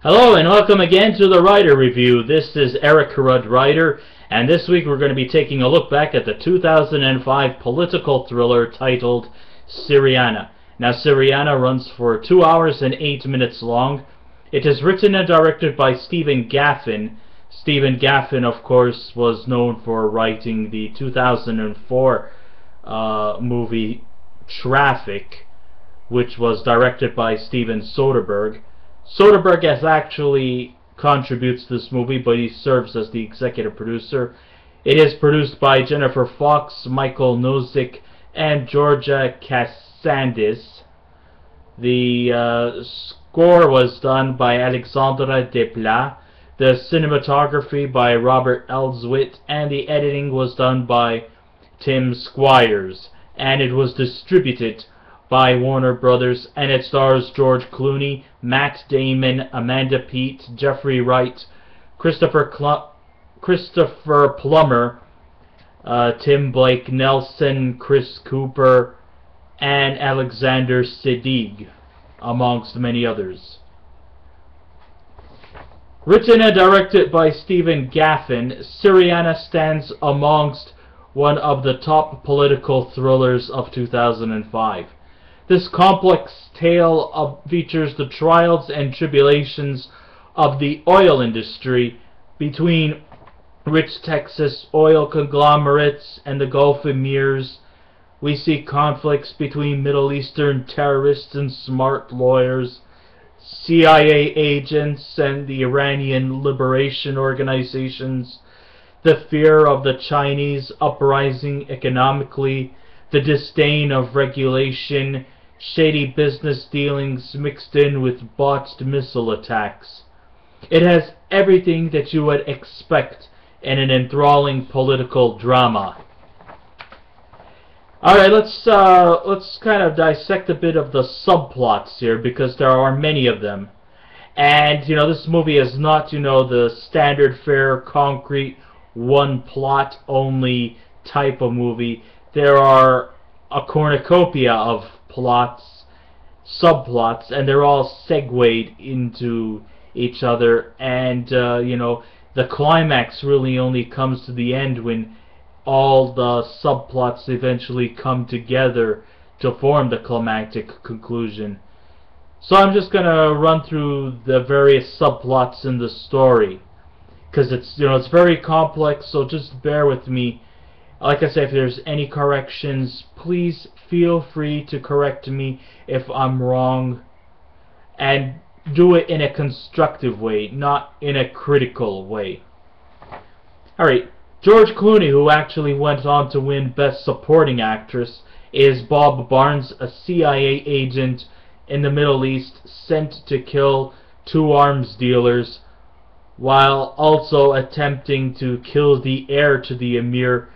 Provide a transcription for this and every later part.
Hello and welcome again to the Writer Review. This is Eric Rudd Writer, and this week we're going to be taking a look back at the 2005 political thriller titled Syriana. Now, Syriana runs for 2 hours and 8 minutes long. It is written and directed by Stephen Gaghan. Stephen Gaghan, of course, was known for writing the 2004 movie Traffic, which was directed by Steven Soderbergh. Soderbergh has actually contributes to this movie, but he serves as the executive producer. It is produced by Jennifer Fox, Michael Nozick, and Georgia Cassandis. The score was done by Alexandre Desplat, the cinematography by Robert Elswit, and the editing was done by Tim Squires. And it was distributed by Warner Brothers, and it stars George Clooney, Matt Damon, Amanda Peet, Jeffrey Wright, Christopher Plummer, Tim Blake Nelson, Chris Cooper, and Alexander Siddig, amongst many others. Written and directed by Stephen Gaghan, Syriana stands amongst one of the top political thrillers of 2005. This complex tale features the trials and tribulations of the oil industry between rich Texas oil conglomerates and the Gulf Emirs. We see conflicts between Middle Eastern terrorists and smart lawyers, CIA agents and the Iranian liberation organizations, the fear of the Chinese uprising economically, the disdain of regulation, shady business dealings mixed in with botched missile attacks. It has everything that you would expect in an enthralling political drama. Alright, let's kind of dissect a bit of the subplots here, because there are many of them. And, this movie is not, the standard fare, concrete, one plot only type of movie. There are a cornucopia of plots, subplots, and they're all segued into each other, and the climax really only comes to the end when all the subplots eventually come together to form the climactic conclusion. So I'm just gonna run through the various subplots in the story, because it's very complex, so just bear with me. Like I said, if there's any corrections, please feel free to correct me if I'm wrong, and do it in a constructive way, not in a critical way. Alright, George Clooney, who actually went on to win Best Supporting Actress, is Bob Barnes, a CIA agent in the Middle East sent to kill 2 arms dealers, while also attempting to kill the heir to the Emir,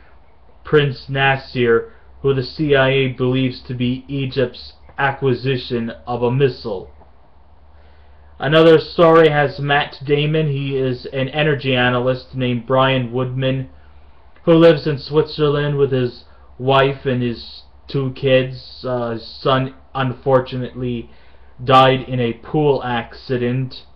Prince Nasser, who the CIA believes to be Egypt's acquisition of a missile. Another story has Matt Damon. He is an energy analyst named Brian Woodman, who lives in Switzerland with his wife and his 2 kids. His son unfortunately died in a pool accident.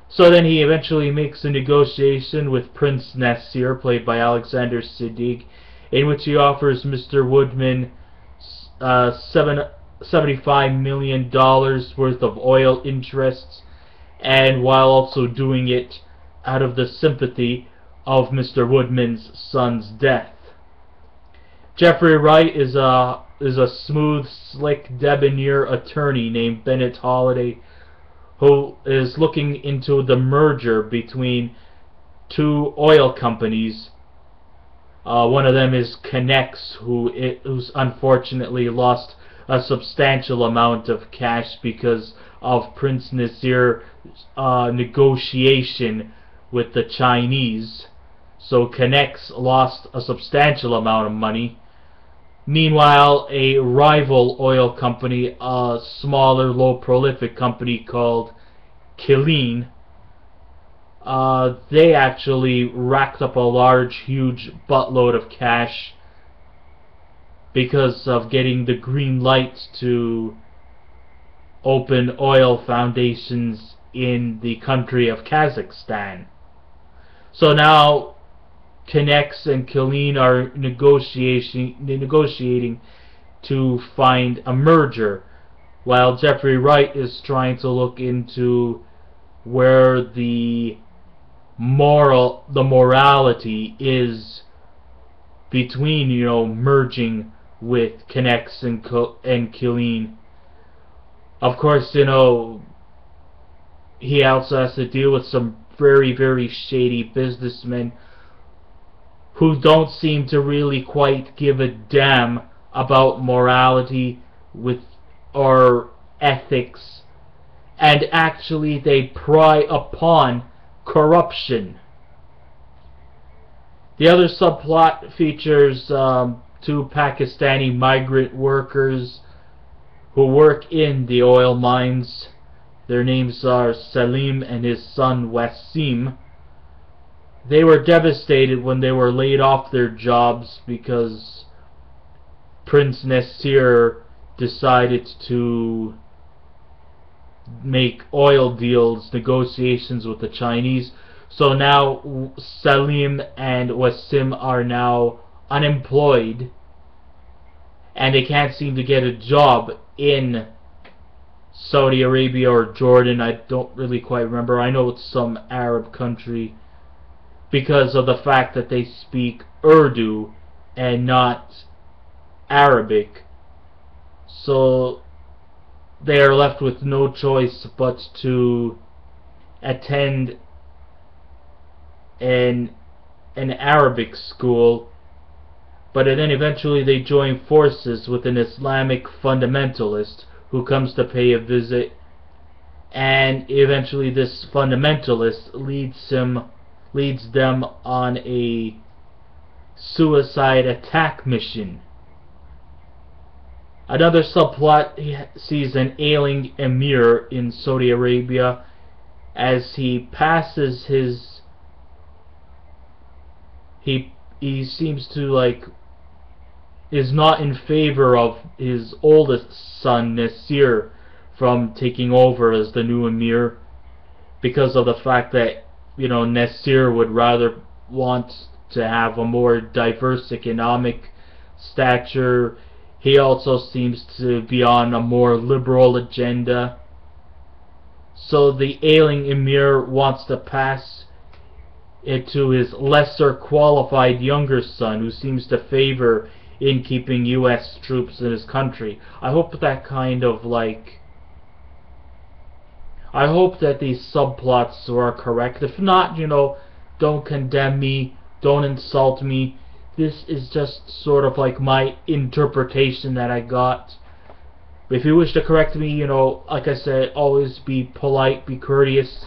So then he eventually makes a negotiation with Prince Nasser, played by Alexander Siddig, in which he offers Mr. Woodman $75 million worth of oil interests, and while also doing it out of the sympathy of Mr. Woodman's son's death. Jeffrey Wright is a smooth, slick, debonair attorney named Bennett Holiday, who is looking into the merger between 2 oil companies. One of them is Connex, who's unfortunately lost a substantial amount of cash because of Prince Nasser's negotiation with the Chinese. So Connex lost a substantial amount of money. Meanwhile, a rival oil company, a smaller, low-prolific company called Killeen, they actually racked up a huge buttload of cash because of getting the green light to open oil foundations in the country of Kazakhstan. So now K'nex and Killeen are negotiating to find a merger, while Jeffrey Wright is trying to look into where the morality is between, merging with K'nex and Killeen. Of course, he also has to deal with some very, very shady businessmen who don't seem to really quite give a damn about morality or ethics, and actually they pry upon corruption. The other subplot features two Pakistani migrant workers who work in the oil mines. Their names are Salim and his son Wasim. They were devastated when they were laid off their jobs because Prince Nasir decided to make oil deals, negotiations with the Chinese. So now Salim and Wasim are now unemployed, and they can't seem to get a job in Saudi Arabia or Jordan. I don't really quite remember. I know it's some Arab country, because of the fact that they speak Urdu and not Arabic. So they are left with no choice but to attend an Arabic school, but then eventually they join forces with an Islamic fundamentalist who comes to pay a visit, and eventually this fundamentalist leads them on a suicide attack mission. Another subplot sees an ailing emir in Saudi Arabia as he passes his... He seems to is not in favor of his oldest son Nasir from taking over as the new emir, because of the fact that Nasir would rather want to have a more diverse economic stature. He also seems to be on a more liberal agenda. So the ailing emir wants to pass it to his lesser qualified younger son, who seems to favor in keeping US troops in his country. I hope that I hope that these subplots are correct. If not, don't condemn me, don't insult me. This is just sort of my interpretation that I got. If you wish to correct me, like I said, always be polite, be courteous,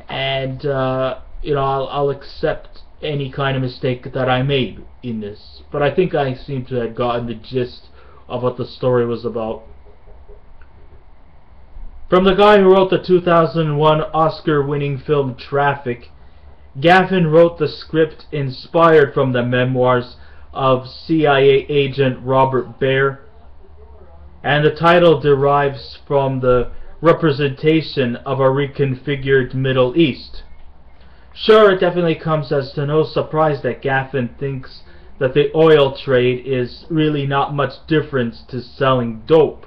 and I'll accept any kind of mistake that I made in this. But I think I seem to have gotten the gist of what the story was about. From the guy who wrote the 2001 Oscar-winning film Traffic, Gaghan wrote the script inspired from the memoirs of CIA agent Robert Baer, and the title derives from the representation of a reconfigured Middle East. Sure, it definitely comes as to no surprise that Gaghan thinks that the oil trade is really not much different to selling dope.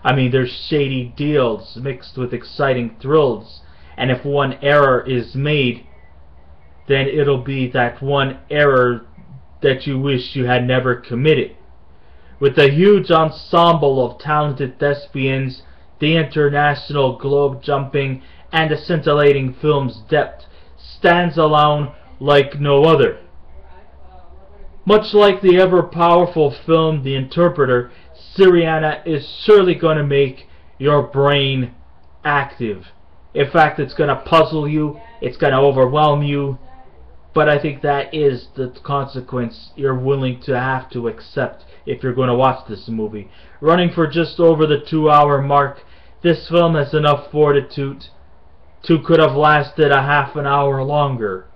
I mean, there's shady deals mixed with exciting thrills, and if one error is made, then it'll be that one error that you wish you had never committed. With a huge ensemble of talented thespians, the international globe-jumping and the scintillating film's depth stands alone like no other. Much like the ever-powerful film The Interpreter, Syriana is surely going to make your brain active. In fact, it's going to puzzle you, it's going to overwhelm you, but I think that is the consequence you're willing to have to accept if you're going to watch this movie. Running for just over the 2-hour mark, this film has enough fortitude to could have lasted a half an hour longer.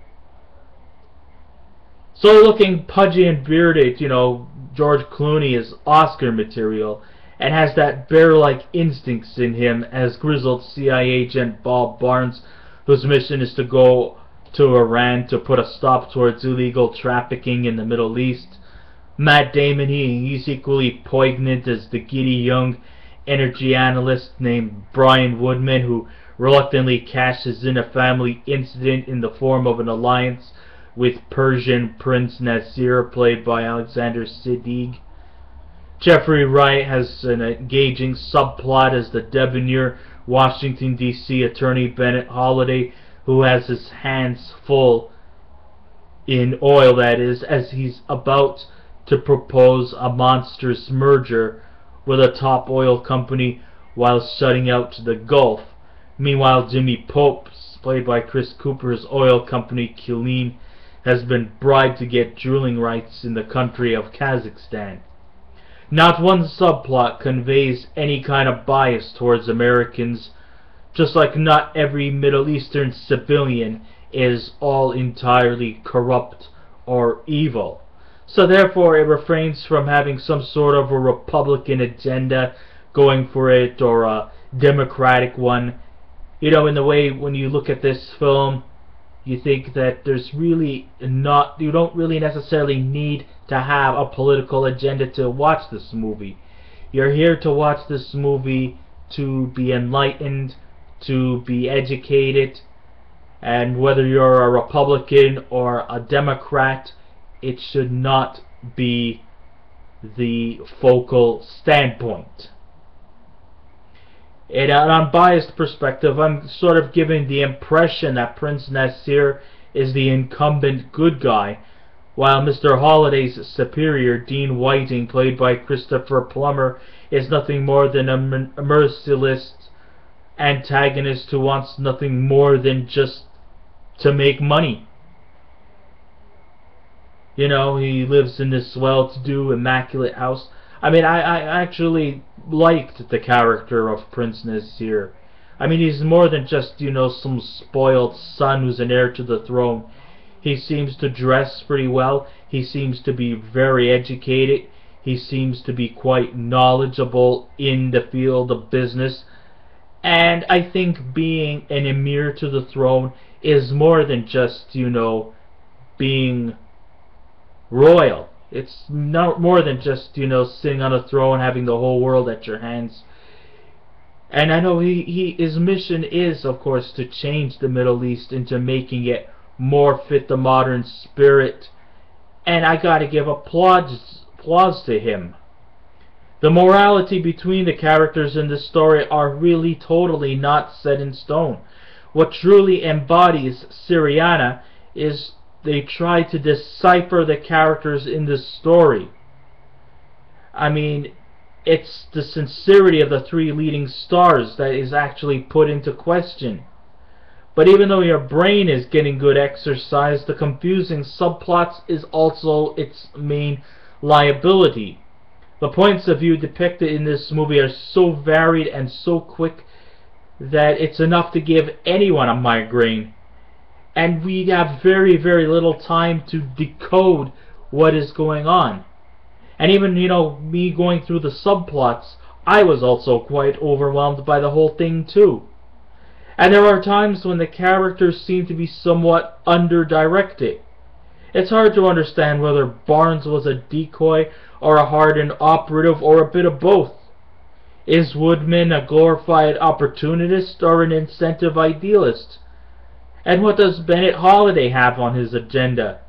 So looking pudgy and bearded, George Clooney is Oscar material, and has that bear-like instincts in him as grizzled CIA agent Bob Barnes, whose mission is to go to Iran to put a stop towards illegal trafficking in the Middle East. Matt Damon, he's equally poignant as the giddy young energy analyst named Brian Woodman, who reluctantly cashes in a family incident in the form of an alliance with Persian Prince Nasir, played by Alexander Siddig. Jeffrey Wright has an engaging subplot as the debonair Washington, D.C. attorney Bennett Holiday, who has his hands full in oil, that is, as he's about to propose a monstrous merger with a top oil company while shutting out the Gulf. Meanwhile, Jimmy Pope, played by Chris Cooper's oil company Killeen, has been bribed to get drilling rights in the country of Kazakhstan. Not one subplot conveys any kind of bias towards Americans, just like not every Middle Eastern civilian is all entirely corrupt or evil. So therefore it refrains from having some sort of a Republican agenda going for it, or a Democratic one. You know, in the way when you look at this film, you think that there's really not, you don't really necessarily need to have a political agenda to watch this movie. You're here to watch this movie to be enlightened, to be educated, and whether you're a Republican or a Democrat, it should not be the focal standpoint. In an unbiased perspective, I'm sort of giving the impression that Prince Nasir is the incumbent good guy, while Mr. Holiday's superior, Dean Whiting, played by Christopher Plummer, is nothing more than a merciless antagonist who wants nothing more than just to make money. You know, he lives in this well-to-do, immaculate house. I mean, I actually liked the character of Prince Nasir. I mean, he's more than just, you know, some spoiled son who's an heir to the throne. He seems to dress pretty well. He seems to be very educated. He seems to be quite knowledgeable in the field of business. And I think being an emir to the throne is more than just, you know, being royal. It's not more than just, you know, sitting on a throne, having the whole world at your hands. And I know his mission is, of course, to change the Middle East into making it more fit the modern spirit. And I gotta give applause to him. The morality between the characters in this story are really totally not set in stone. What truly embodies Syriana is they try to decipher the characters in this story. I mean, it's the sincerity of the three leading stars that is actually put into question. But even though your brain is getting good exercise, the confusing subplots is also its main liability. The points of view depicted in this movie are so varied and so quick that it's enough to give anyone a migraine. And we have very, very little time to decode what is going on. And even, you know, me going through the subplots, I was also quite overwhelmed by the whole thing too. And there are times when the characters seem to be somewhat under-directed. It's hard to understand whether Barnes was a decoy or a hardened operative or a bit of both. Is Woodman a glorified opportunist or an incentive idealist? And what does Bennett Holiday have on his agenda?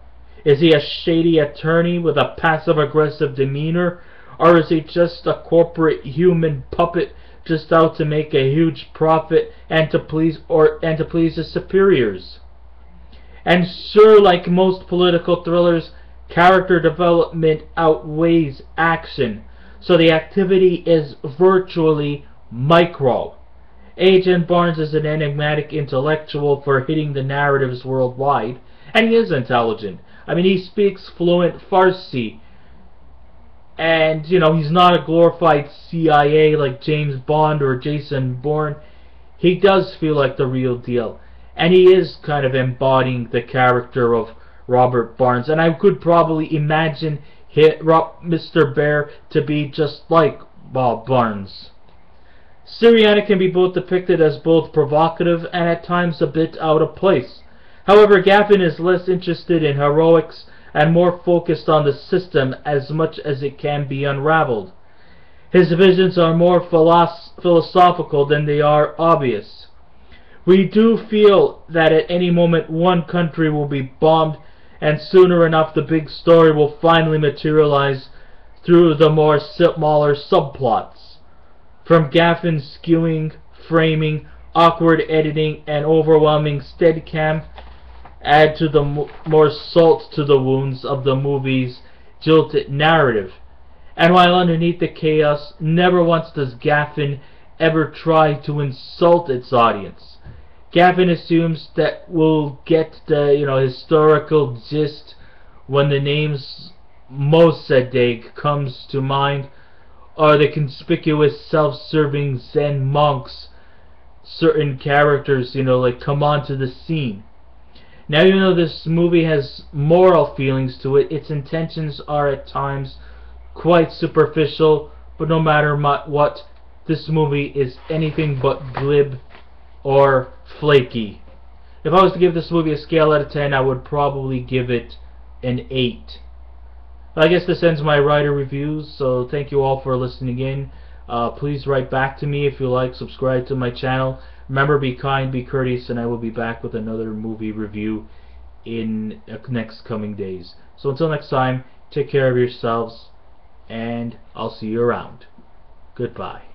Is he a shady attorney with a passive-aggressive demeanor, or is he just a corporate human puppet just out to make a huge profit and to please his superiors? And sure, like most political thrillers, character development outweighs action, so the activity is virtually micro. Agent Barnes is an enigmatic intellectual for hitting the narratives worldwide, and he is intelligent. I mean, he speaks fluent Farsi, and, you know, he's not a glorified CIA like James Bond or Jason Bourne. He does feel like the real deal, and he is kind of embodying the character of Robert Barnes, and I could probably imagine Mr. Bear to be just like Barnes. Syriana can be both depicted as both provocative and at times a bit out of place. However, Gaghan is less interested in heroics and more focused on the system as much as it can be unraveled. His visions are more philosophical than they are obvious. We do feel that at any moment one country will be bombed, and sooner enough the big story will finally materialize through the more smaller subplots. From Gaghan's skewing, framing, awkward editing, and overwhelming steadicam add to the more salt to the wounds of the movie's jilted narrative. And while underneath the chaos, never once does Gaghan ever try to insult its audience. Gaghan assumes that we'll get the historical gist when the names Mossadegh comes to mind, or the conspicuous self-serving Zen monks certain characters like come onto the scene. Now, even though this movie has moral feelings to it, its intentions are at times quite superficial, but no matter what, this movie is anything but glib or flaky. If I was to give this movie a scale out of 10, I would probably give it an 8. I guess this ends my writer reviews, so thank you all for listening in. Please write back to me if you like, subscribe to my channel. Remember, be kind, be courteous, and I will be back with another movie review in next coming days. So until next time, take care of yourselves, and I'll see you around. Goodbye.